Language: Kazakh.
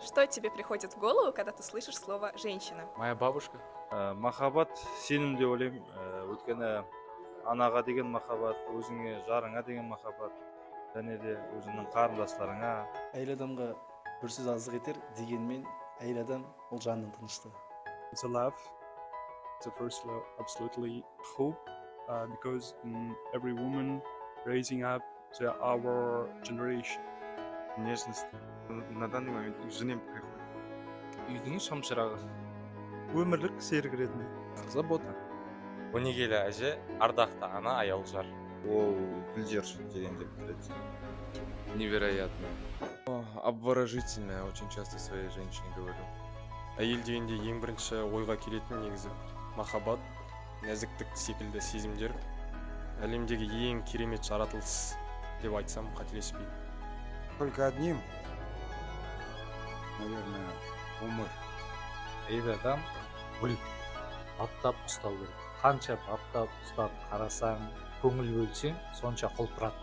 Что тебе приходит в голову, когда ты слышишь слово «женщина»? Моя бабушка. Махаббат сенім деп ойлаймын. Өйткені анаға деген махаббат, өзіңе жарыңа деген махаббат, және де өзіңнің қарындастарыңа. Әйел адамға бір сөз аздық етер, дегенмен әйел адам ол жанның тыныштығы. It's a love. It's a first love, absolutely hope, because in every woman raising up to our generation. Нежность. На данный момент жене приходит. Үйдің шамшырағы. Өмірлік серік ретінде. Забота. Өнегелі әже, ардақты ана, аял жар. Ол гүлдер деген деп біледі. Невероятно. Обворожительная, очень часто своей женщине говорю. Әйел дегенде ең бірінші ойға келетін негізі махаббат, нәзіктік секілді сезімдер әлемдегі ең керемет жаратылыс деп айтсам қателеспеймін. Только одним, наверное, умыр. Әйел адам гүл баптап ұстау керек. Қанша баптап ұстап қарасаң, көңіл бөлсең, сонша құлпырады.